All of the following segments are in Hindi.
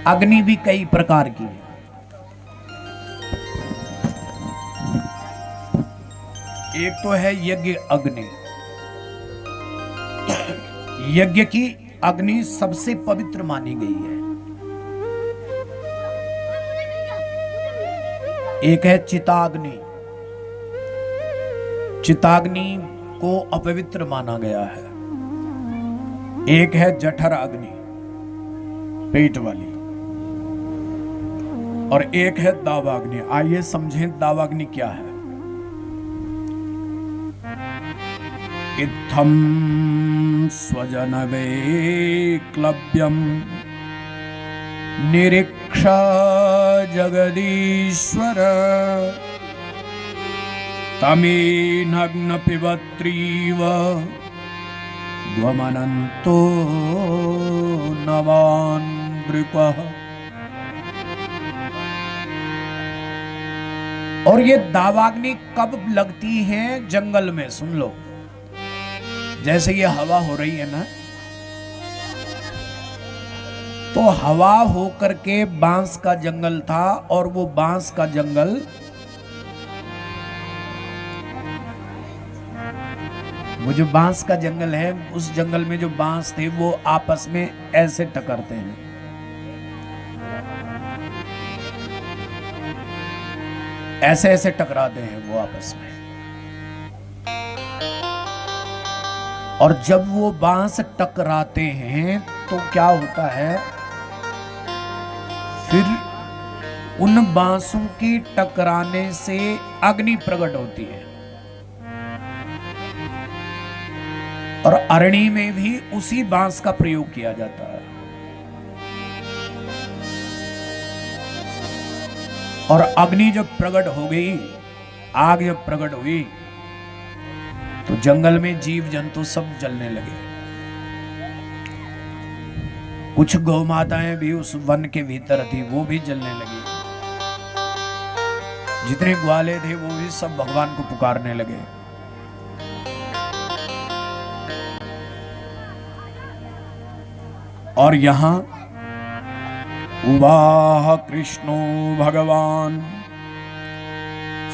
अग्नि भी कई प्रकार की है। एक तो है यज्ञ अग्नि। यज्ञ की अग्नि सबसे पवित्र मानी गई है। एक है चिताग्नि। चिताग्नि को अपवित्र माना गया है। एक है जठर अग्नि, पेट वाली, और एक है दावाग्नि। आइए समझें दावाग्नि क्या है। इत्थं स्वजनवे क्लव्यम निरीक्षा जगदीश्वर तमेनग्न पिबत्रीव ग्वमनन्तो नवान् दृपः। और ये दावाग्नि कब लगती है? जंगल में। सुन लो, जैसे ये हवा हो रही है ना, तो हवा होकर के बांस का जंगल था, और वो बांस का जंगल वो जो बांस का जंगल है, उस जंगल में जो बांस थे वो आपस में ऐसे टकरते हैं। ऐसे ऐसे टकराते हैं वो आपस में। और जब वो बांस टकराते हैं तो क्या होता है, फिर उन बांसों की टकराने से अग्नि प्रकट होती है। और अरणी में भी उसी बांस का प्रयोग किया जाता है। और अग्नि जब प्रकट हो गई, आग जब प्रकट हुई, तो जंगल में जीव जंतु सब जलने लगे। कुछ गौ माताएं भी उस वन के भीतर थी, वो भी जलने लगी। जितने ग्वाले थे वो भी सब भगवान को पुकारने लगे। और यहां उवाह कृष्णो भगवान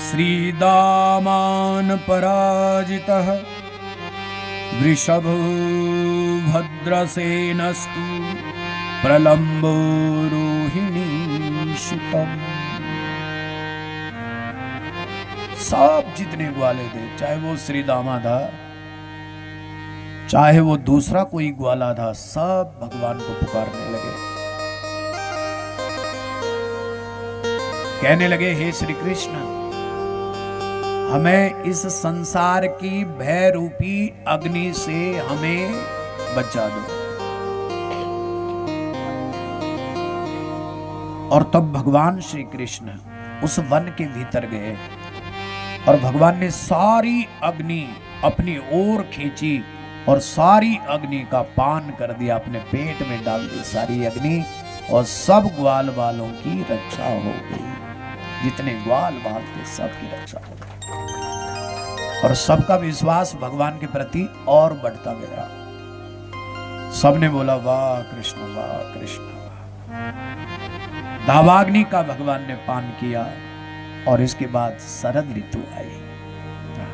श्रीदामान पराजितः वृषभ भद्रसेनस्तु प्रलम्बो रोहिणी शुकम। सब जितने ग्वाले थे, चाहे वो श्रीदामा था, चाहे वो दूसरा कोई ग्वाला था, सब भगवान को पुकारने लगे। कहने लगे, हे श्री कृष्ण, हमें इस संसार की भय रूपी अग्नि से हमें बचा दो। और तब भगवान श्री कृष्ण उस वन के भीतर गए, और भगवान ने सारी अग्नि अपनी ओर खींची, और सारी अग्नि का पान कर दिया, अपने पेट में डाल दी सारी अग्नि, और सब ग्वाल वालों की रक्षा हो गई। जितने ग्वाल बाल थे सबकी रक्षा हो गई, और सबका विश्वास भगवान के प्रति और बढ़ता गया। सबने बोला, वाह कृष्ण, वाह कृष्ण, वाह। दावाग्नि का भगवान ने पान किया, और इसके बाद शरद ऋतु आई।